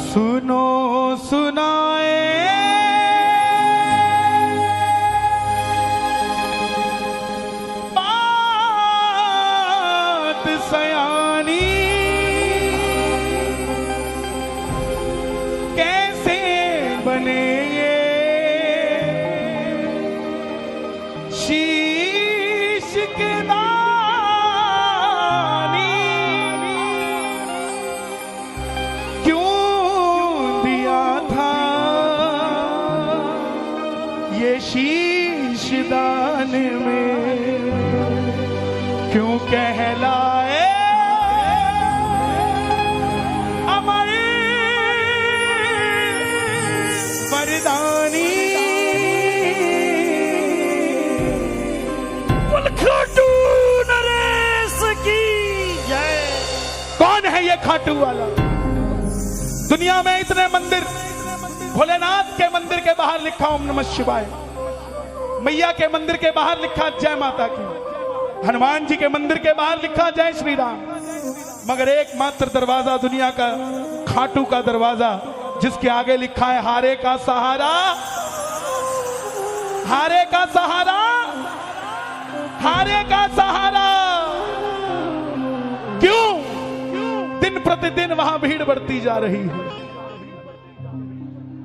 सुनो सुनाए बात सयानी, कैसे बने ये शीश के दानी, क्यों दिया था ये शीश दान में, क्यों कहलाए अमर वरदानी। खाटू नरेश की जय। कौन है ये खाटू वाला? दुनिया में इतने मंदिर, भोलेनाथ के मंदिर के बाहर लिखा ओम नमः शिवाय, मैया के मंदिर के बाहर लिखा जय माता की, हनुमान जी के मंदिर के बाहर लिखा जय श्री राम, मगर एकमात्र दरवाजा दुनिया का खाटू का दरवाजा, जिसके आगे लिखा है हारे का सहारा, हारे का सहारा, हारे का सहारा। क्यों दिन प्रतिदिन वहां भीड़ बढ़ती जा रही है?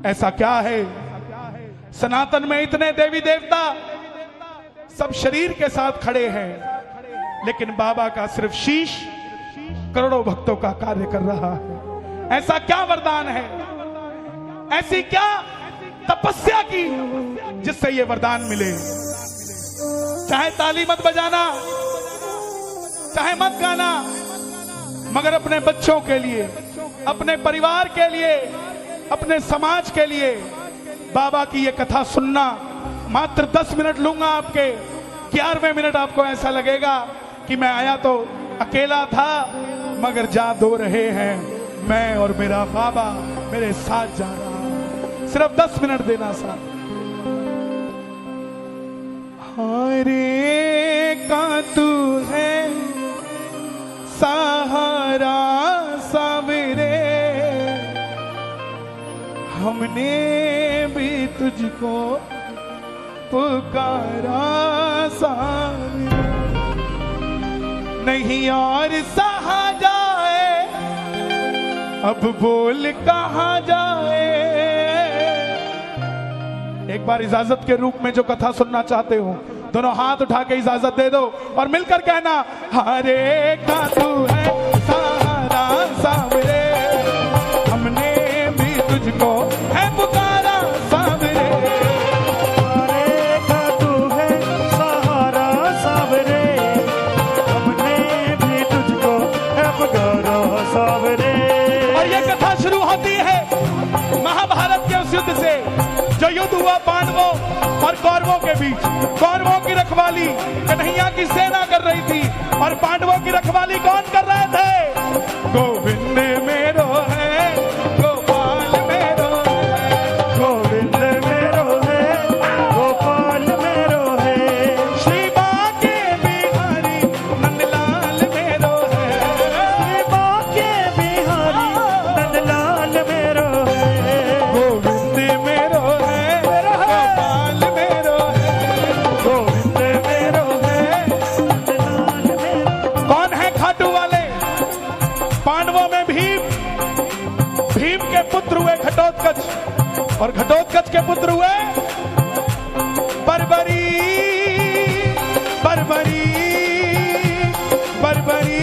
ऐसा क्या है? सनातन में इतने देवी देवता सब शरीर के साथ खड़े हैं, लेकिन बाबा का सिर्फ शीश करोड़ों भक्तों का कार्य कर रहा है। ऐसा क्या वरदान है, ऐसी क्या तपस्या की जिससे ये वरदान मिले? चाहे ताली मत बजाना, चाहे मत गाना, मगर अपने बच्चों के लिए, अपने परिवार के लिए, अपने समाज के लिए बाबा की ये कथा सुनना। मात्र 10 मिनट लूंगा आपके, 11वें मिनट आपको ऐसा लगेगा कि मैं आया तो अकेला था, मगर जा दो रहे हैं, मैं और मेरा बाबा मेरे साथ जा रहा है। सिर्फ 10 मिनट देना साथ। हारे का तू है सहारा सावरे, हमने भी तुझको पुकारा सावरे, नहीं और सहा जाए, अब बोल कहाँ जाए। एक बार इजाजत के रूप में जो कथा सुनना चाहते हो, दोनों हाथ उठा के इजाजत दे दो और मिलकर कहना, हारे का तू है सहारा सावरे, हमने भी तुझको है पुकारा सावरे। हारे का तू है सहारा सावरे, हमने भी तुझको है पुकारा सावरे। और ये कथा शुरू होती है महाभारत के उस युद्ध से जो युद्ध हुआ पांडवों और कौरवों के बीच। कौरवों की रखवाली कन्हैया की सेना कर रही थी और पांडवों की रखवाली कौन कर रहे थे? गोविंद मेरो है, गोपाल मेरो है, गोविंद मेरो है, गोपाल मेरो है, श्री बाके बिहारी नंदलाल मेरो है, श्री बाके बिहारी नंदलाल मेरो है, गोविंद मेरो है, गोपाल मेरो है, गोविंद मेरो है, नंदलाल मेरो। कौन है खाटू वाले? पांडवों में भीम, भीम के पुत्र हुए घटोत्कच, और घटोत्कच के पुत्र हुए बर्बरी, बर्बरी, बर्बरी,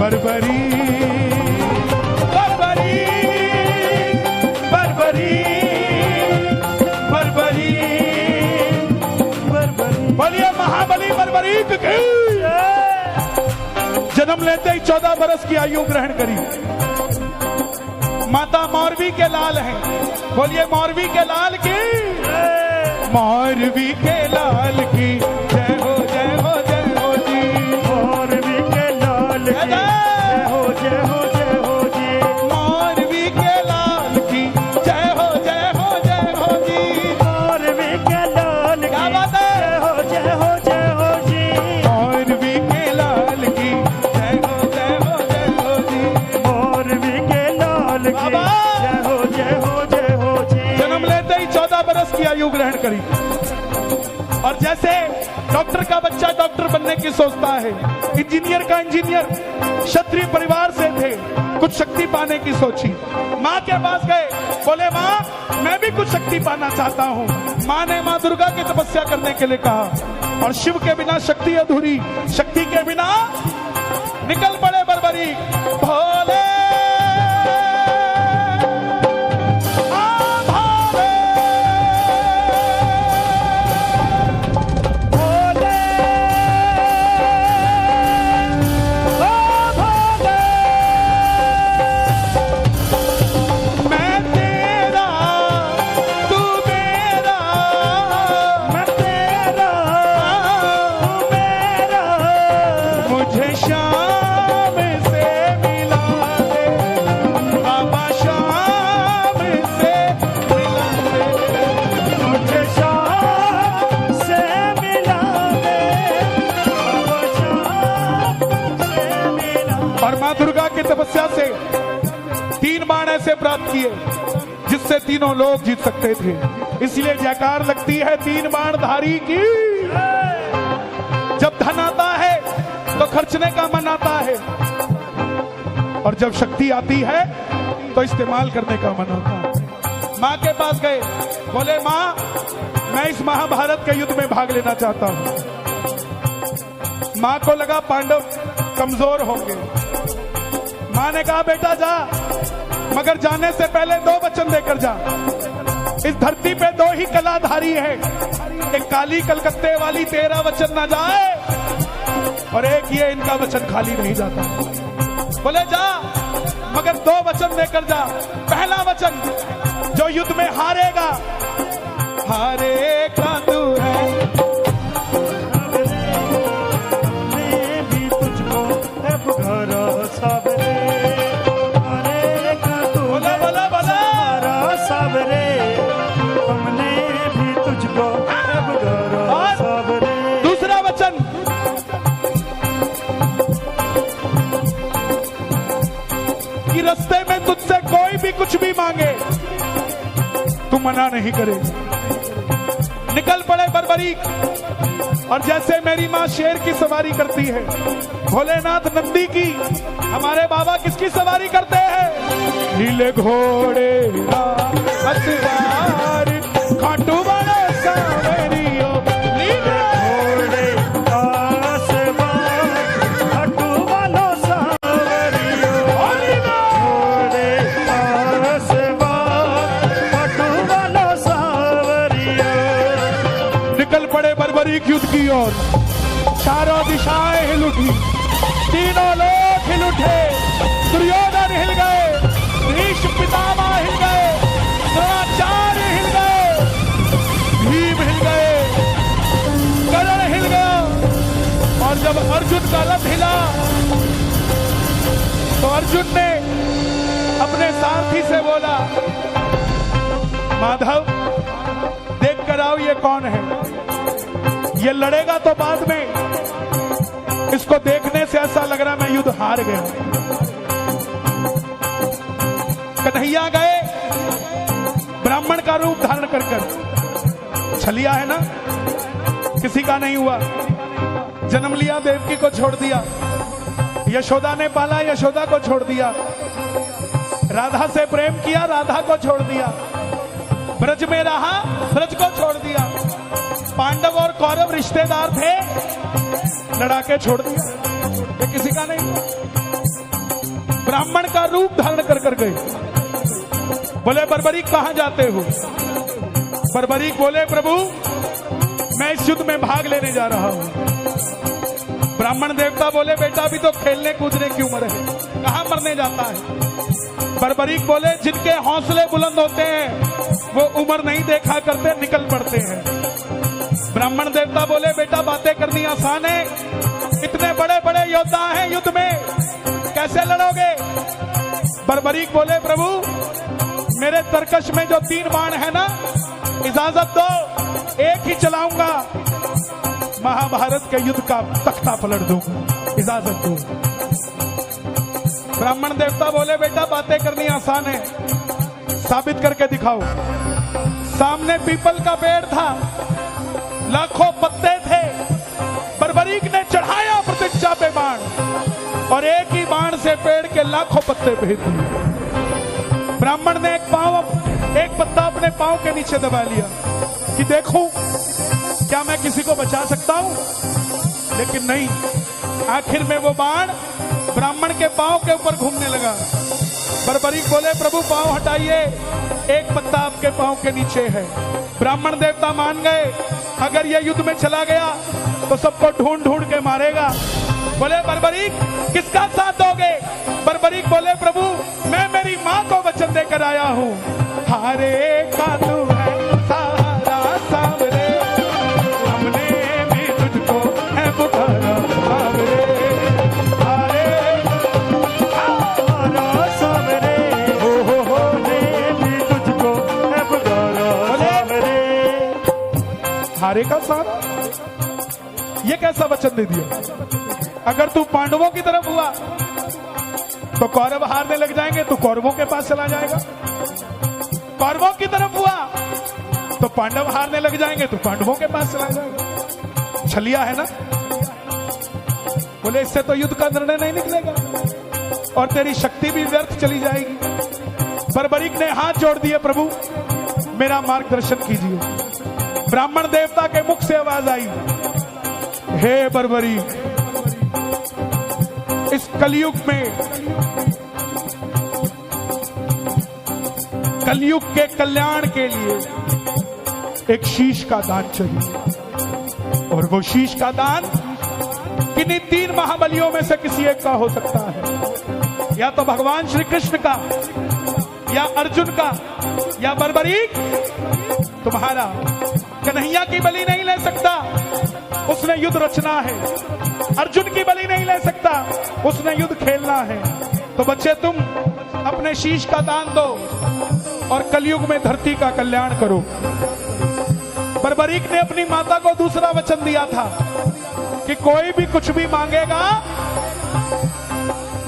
बर्बरी, बर्बरी, बर्बरी, बर्बरी, बर्बरी। बोलिए महाबली बर्बरी की। जन्म लेते ही 14 बरस की आयु ग्रहण करी। माता मौरवी के लाल हैं, बोलिए मौरवी के लाल की, मौरवी के लाल की जय हो, जय हो, जय हो जी, मौरवी के लाल की जय हो, जय हो, जय हो जी, मौरवी के लाल की जय हो, जय हो, जय हो जी, मौरवी के लाल की क्या बात है? जय हो, जय हो, जय हो जी, मौरवी के लाल की जय हो, जय हो, जय हो जी, मौरवी के लाल आयु ग्रहण करी। और जैसे डॉक्टर का बच्चा डॉक्टर बनने की सोचता है, इंजीनियर का इंजीनियर, क्षत्रिय परिवार से थे, कुछ शक्ति पाने की सोची, माँ के पास गए, बोले माँ मैं भी कुछ शक्ति पाना चाहता हूँ। माँ ने माँ दुर्गा की तपस्या करने के लिए कहा, और शिव के बिना शक्ति अधूरी, शक्ति के बिना निकल पड़े बर्बरीक। भोले तपस्या से 3 बाण ऐसे प्राप्त किए जिससे तीनों लोग जीत सकते थे। इसलिए जयकार लगती है 3 बाण धारी की। जब धन आता है तो खर्चने का मन आता है, और जब शक्ति आती है तो इस्तेमाल करने का मन आता है। माँ के पास गए, बोले माँ मैं इस महाभारत के युद्ध में भाग लेना चाहता हूं। माँ को लगा पांडव कमजोर होंगे। माँ ने कहा बेटा जा, मगर जाने से पहले 2 वचन देकर जा। इस धरती पे 2 ही कलाधारी है, एक काली कलकत्ते वाली 13 वचन ना जाए, और एक ये इनका वचन खाली नहीं जाता। बोले जा, मगर 2 वचन देकर जा। पहला वचन, जो युद्ध में हारेगा, हारेगा तू है, मैं भी तुझको भरोसा रस्ते में तुझसे कोई भी कुछ भी मांगे तू मना नहीं करेगा। निकल पड़े बर्बरीक, और जैसे मेरी माँ शेर की सवारी करती है, भोलेनाथ नंदी की, हमारे बाबा किसकी सवारी करते हैं? नीले घोड़े असवार खाटू वाले सावरियो, नीले घोड़े असवार खाटू वालो सावरियो, घोड़े असवार खाटू वालो सावरियो। निकल पड़े बर्बरीक युद्ध की ओर। चारों दिशाएं हिल उठी, तीनों लोग हिल उठे। दुर्योधन हिल गए, भीष्म पितामह हिल गए, द्रोणाचार्य हिल गए, भीम हिल गए, कर्ण हिल गया। और जब अर्जुन का रथ हिला तो अर्जुन ने अपने सारथी से बोला, माधव देख कर आओ ये कौन है। ये लड़ेगा तो बाद में, इसको देखने से ऐसा लग रहा मैं युद्ध हार गया। कन्हैया गए ब्राह्मण का रूप धारण कर कर। छलिया है ना, किसी का नहीं हुआ। जन्म लिया, देवकी को छोड़ दिया। यशोदा ने पाला, यशोदा को छोड़ दिया। राधा से प्रेम किया, राधा को छोड़ दिया। ब्रज में रहा, ब्रज को छोड़ दिया। पांडव और कौरव रिश्तेदार थे, लड़ा के छोड़ दिया। ये किसी का नहीं। ब्राह्मण का रूप धारण कर कर गए। बोले बर्बरीक कहां जाते हो? बर्बरीक बोले प्रभु मैं इस युद्ध में भाग लेने जा रहा हूं। ब्राह्मण देवता बोले बेटा अभी तो खेलने कूदने की उम्र है, कहां मरने जाता है। बर्बरीक बोले जिनके हौसले बुलंद होते हैं वो उम्र नहीं देखा करते, निकल पड़ते हैं। ब्राह्मण देवता बोले बेटा बातें करनी आसान है, इतने बड़े बड़े योद्धा हैं युद्ध में, कैसे लड़ोगे? बर्बरीक बोले प्रभु मेरे तरकश में जो 3 बाण है ना, इजाजत दो, एक ही चलाऊंगा, महाभारत के युद्ध का तख्ता पलट दूंगा, इजाजत दो। ब्राह्मण देवता बोले बेटा बातें करनी आसान है, साबित करके दिखाओ। सामने पीपल का पेड़ था, लाखों पत्ते थे। बर्बरीक ने चढ़ाया प्रतिज्ञा पे बाण और एक ही बाण से पेड़ के लाखों पत्ते भेज दिए। ब्राह्मण ने एक पत्ता अपने पांव के नीचे दबा लिया कि देखूं क्या मैं किसी को बचा सकता हूं, लेकिन नहीं। आखिर में वो बाण ब्राह्मण के पांव के ऊपर घूमने लगा। बर्बरीक बोले, प्रभु पांव हटाइए, एक पत्ता आपके पांव के नीचे है। ब्राह्मण देवता मान गए, अगर ये युद्ध में चला गया तो सबको ढूंढ ढूंढ के मारेगा। बोले, बर्बरीक किसका साथ दोगे? बर्बरीक बोले, प्रभु मैं मेरी माँ को वचन देकर आया हूँ। हारे का तू है सहारा सावरे, हमने भी तुझको है पुकारा सावरे। हारे सहारा सावरे, हो ने भी तुझको है पुकारा सावरे। हारे का सहारा, ये कैसा वचन दे दिया? अगर तू पांडवों की तरफ हुआ तो कौरव हारने लग जाएंगे, तू कौरवों के पास चला जाएगा। कौरवों की तरफ हुआ तो पांडव हारने लग जाएंगे, तो पांडवों के पास चला जाएगा। छलिया है ना? बोले, इससे तो युद्ध का निर्णय नहीं निकलेगा और तेरी शक्ति भी व्यर्थ चली जाएगी। बर्बरीक ने हाथ जोड़ दिए, प्रभु मेरा मार्गदर्शन कीजिए। ब्राह्मण देवता के मुख से आवाज आई, हे बर्बरीक, इस कलयुग में, कलयुग के कल्याण के लिए एक शीश का दान चाहिए, और वो शीश का दान किन्हीं 3 महाबलियों में से किसी एक का हो सकता है। या तो भगवान श्री कृष्ण का, या अर्जुन का, या बर्बरीक तुम्हारा। कन्हैया की बलि नहीं ले सकता, उसने युद्ध रचना है। अर्जुन की बलि नहीं ले सकता, उसने युद्ध खेलना है। तो बच्चे, तुम अपने शीश का दान दो और कलयुग में धरती का कल्याण करो। बर्बरीक ने अपनी माता को दूसरा वचन दिया था कि कोई भी कुछ भी मांगेगा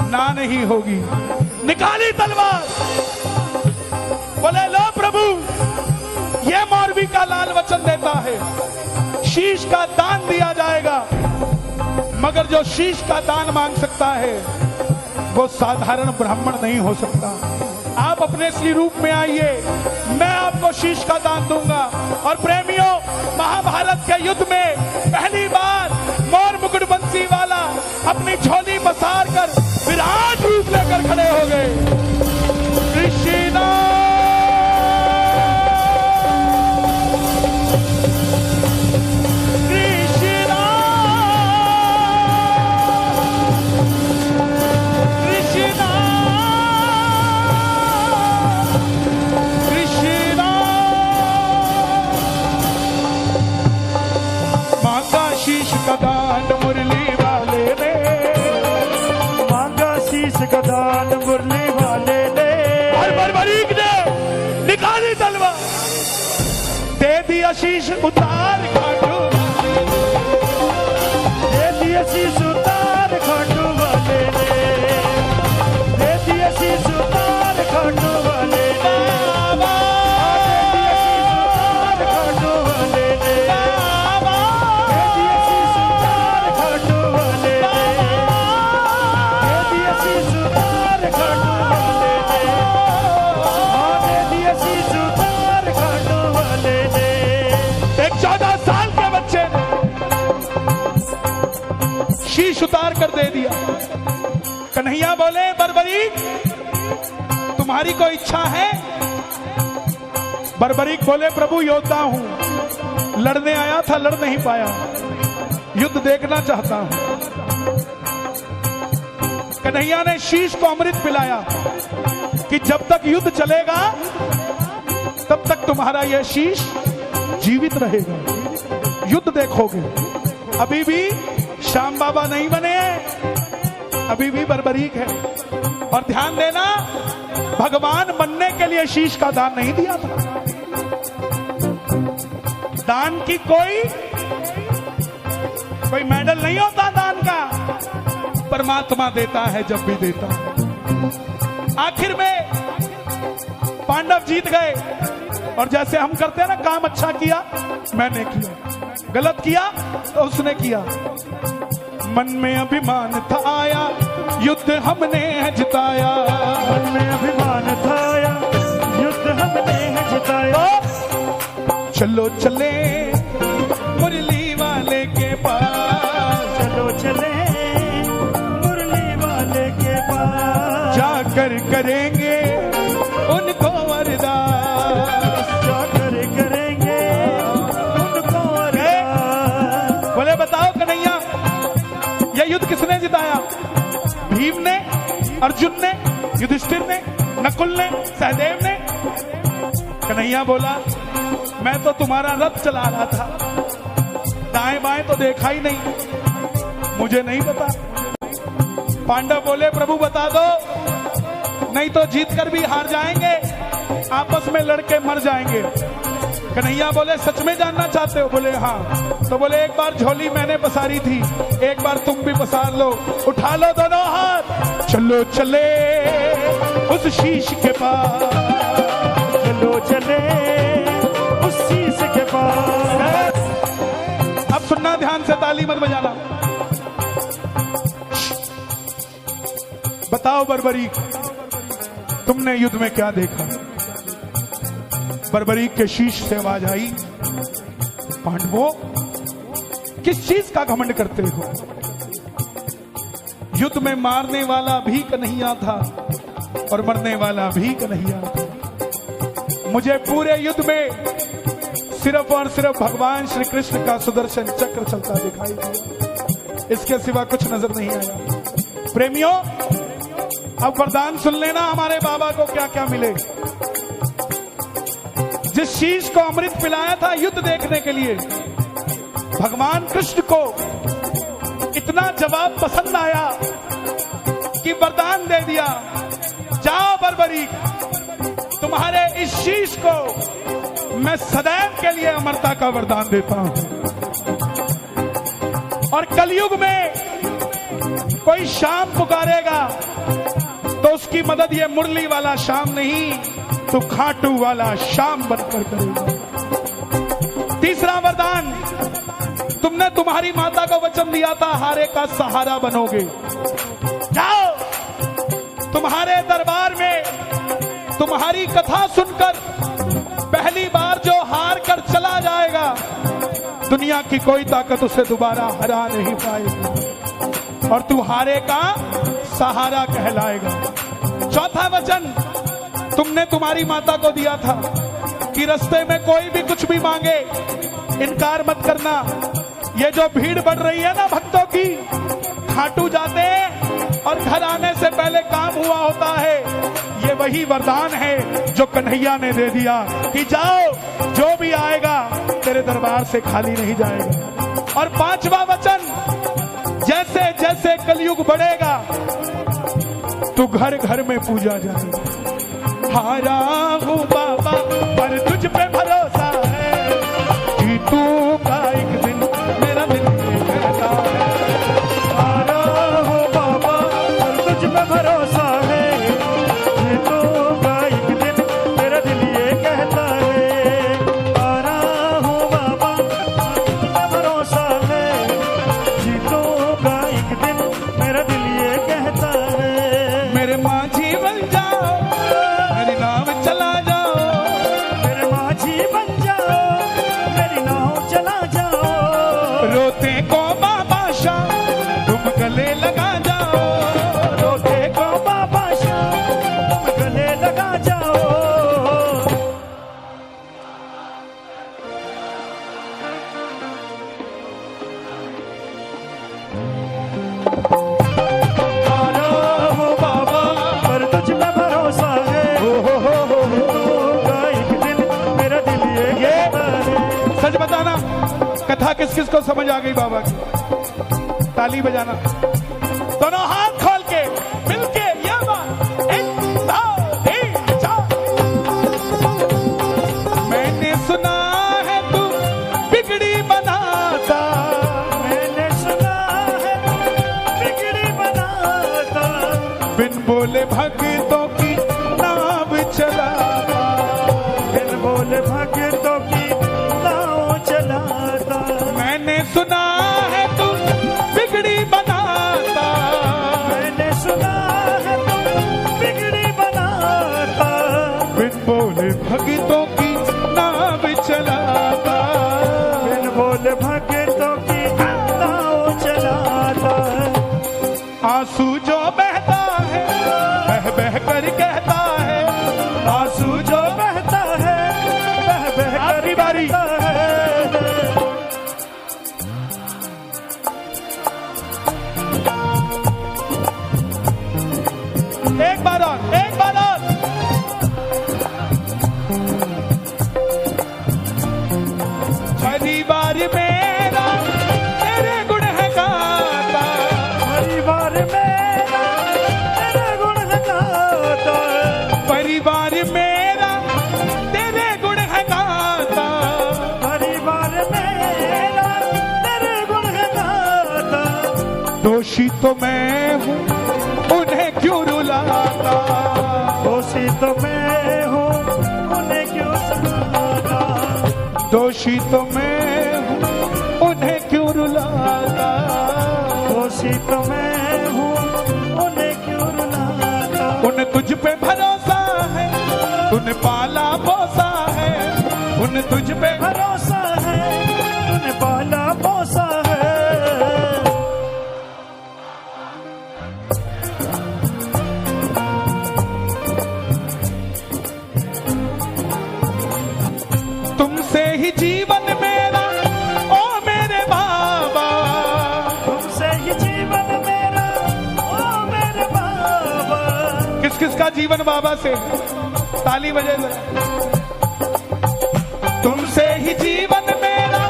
ना नहीं होगी। निकाली तलवार, बोले, लो प्रभु, ये मौरवी का लाल वचन देता है, शीश का दान दिया जाएगा। मगर जो शीश का दान मांग सकता है वो साधारण ब्राह्मण नहीं हो सकता। आप अपने श्री रूप में आइए, मैं आपको शीश का दान दूंगा। और प्रेमियों, महाभारत के युद्ध में पहली बार मोर मुकुट बंसी वाला अपनी झोली पसार कर विराट रूप लेकर खड़े हो गए। कृष्ण शीश का दान मुरली वाले ने, मांगा शीश का दान मुरली वाले ने। और बर्बरीक ने निकाली तलवार, दे दिया शीश उतार खाटू, दे दिया शीश उतार खाटू वाले ने, दे दिया शीश उतार खाटू वाले ने, शीश उतार कर दे दिया। कन्हैया बोले, बर्बरीक तुम्हारी कोई इच्छा है? बर्बरीक बोले, प्रभु योद्धा हूं, लड़ने आया था, लड़ नहीं पाया, युद्ध देखना चाहता हूं। कन्हैया ने शीश को अमृत पिलाया कि जब तक युद्ध चलेगा तब तक तुम्हारा यह शीश जीवित रहेगा, युद्ध देखोगे। अभी भी श्याम बाबा नहीं बने हैं, अभी भी बर्बरीक है। और ध्यान देना, भगवान बनने के लिए शीश का दान नहीं दिया था। दान की कोई मेडल नहीं होता दान का, परमात्मा देता है जब भी देता है। आखिर में पांडव जीत गए, और जैसे हम करते हैं ना, काम अच्छा किया मैंने किया, गलत किया तो उसने किया। मन में अभिमान था आया, युद्ध हमने है जिताया। मन में अभिमान था आया, युद्ध हमने है जिताया। चलो चले मुरली वाले के पास, चलो चले मुरली वाले के पास, जाकर करेंगे उनको अरदास, जाकर करेंगे उनको अरदास। बोले बताओ कन्हैया, ये युद्ध किसने जिताया? भीम ने, अर्जुन ने, युधिष्ठिर ने, नकुल ने, सहदेव ने? कन्हैया बोला मैं तो तुम्हारा रथ चला रहा था, दाएं बाएं तो देखा ही नहीं, मुझे नहीं पता। पांडव बोले प्रभु बता दो, नहीं तो जीत कर भी हार जाएंगे, आपस में लड़के मर जाएंगे। कन्हैया बोले सच में जानना चाहते हो? बोले हाँ। तो बोले एक बार झोली मैंने पसारी थी, एक बार तुम भी पसार लो, उठा लो दोनों हाथ, चलो चले उस शीश के पास, चलो चले उस शीश के पास। अब सुनना ध्यान से, ताली मत बजाना। बताओ बर्बरीक, तुमने युद्ध में क्या देखा? बर्बरीक के शीश से आवाज आई, पांडवों किस चीज का घमंड करते हो? युद्ध में मारने वाला भी कन्हैया था और मरने वाला भी कन्हैया था। मुझे पूरे युद्ध में सिर्फ और सिर्फ भगवान श्री कृष्ण का सुदर्शन चक्र चलता दिखाई दिया, इसके सिवा कुछ नजर नहीं आया। प्रेमियों, अब वरदान सुन लेना हमारे बाबा को क्या क्या मिले। जिस शीश को अमृत पिलाया था युद्ध देखने के लिए, भगवान कृष्ण को इतना जवाब पसंद आया कि वरदान दे दिया, जाओ बर्बरीक, तुम्हारे इस शीश को मैं सदैव के लिए अमरता का वरदान देता हूं। और कलयुग में कोई शाम पुकारेगा तो उसकी मदद ये मुरली वाला शाम नहीं, तो खाटू वाला शाम बनकर करेगा। तीसरा वरदान, तुमने तुम्हारी माता को वचन दिया था हारे का सहारा बनोगे। जाओ, तुम्हारे दरबार में तुम्हारी कथा सुनकर पहली बार जो हार कर चला जाएगा, दुनिया की कोई ताकत उसे दोबारा हरा नहीं पाएगी और तू हारे का सहारा कहलाएगा। चौथा वचन तुमने तुम्हारी माता को दिया था कि रास्ते में कोई भी कुछ भी मांगे इनकार मत करना। ये जो भीड़ बढ़ रही है ना भक्तों की, खाटू जाते हैं और घर आने से पहले काम हुआ होता है, ये वही वरदान है जो कन्हैया ने दे दिया कि जाओ, जो भी आएगा तेरे दरबार से खाली नहीं जाएगा। और पांचवा वचन, जैसे जैसे कलयुग बढ़ेगा तो घर घर में पूजा जाएगी। हारा हूँ बाबा पर तुझ पे भरोसा है, जीतूंगा एक दिन मेरा दिल कहता है। हारा हूँ बाबा पर तुझ पे भरोसा है, जीतूंगा एक दिन मेरा दिल ये कहता है। हारा हूँ बाबा तुझ पे भरोसा है, जीतूंगा एक दिन मेरा दिल ये कहता है। मेरे माझी बन जाओ, मेरी नाव चला जाओ, मेरे माझी बन जाओ, मेरी नाव चला जाओ। रोते को बाबा शाह तुम गले लगा जाओ, रोते को बाबा शाह तुम गले लगा जाओ। हारा हूँ बाबा पर तुझ पे भरोसा है, जीतूंगा एक दिन मेरा दिल ये कहता है। सच बताना, कथा किस किस को समझ आ गई बाबा की? ताली बजाना, दोनों हाथ खोल के मिलके ये बात, 1 2 3 4। मैंने सुना है तू बिगड़ी बनाता, मैंने सुना है बिगड़ी बनाता, बिन बोले भक्तों की नाव चलाता, बिन बोले बोले भक्तों की नाव चलाता, बिन बोले भक्तों की नाव चलाता। आंसू जो बहता है बह बह कर कहता है, आंसू जो बहता है बह बह कर कहता है। एक बार और, एक बार और। परिवार मेरा तेरे गुण है गाता, परिवार मेरा तेरे गुण है गाता, परिवार मेरा तेरे गुण है गाता, परिवार मेरा तेरे गुण है गाता। दोषी तो मैं हूँ उन्हें क्यों रुलाता, दोषी तो मैं हूँ उन्हें क्यों सताता, दोषी तो मैं हूँ उन्हें क्यों रुलाता, दोषी तो मैं हूँ उन्हें क्यों रुलाता। उन तुझ पे भरोसा है, तूने पाला पोसा है, उन तुझ पे भरोसा है तूने पाला पोसा है। तुमसे ही जीवन मेरा ओ मेरे बाबा, तुमसे ही जीवन मेरा ओ मेरे बाबा। किस किस का जीवन बाबा से, ताली बजे जरा। तुमसे ही जीवन मेरा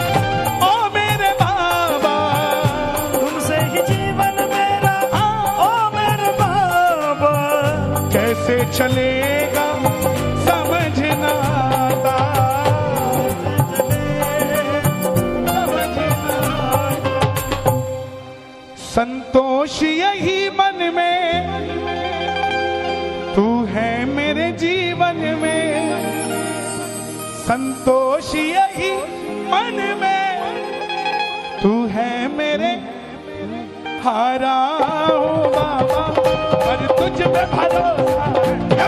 ओ मेरे बाबा, तुमसे ही जीवन मेरा ओ मेरे बाबा। कैसे चलेगा समझना आता, संतोष यही मन में तू है मेरे जीवन में, संतोष यही मन में तू है मेरे, हारा हूँ बाबा पर तुझ पे भरोसा है।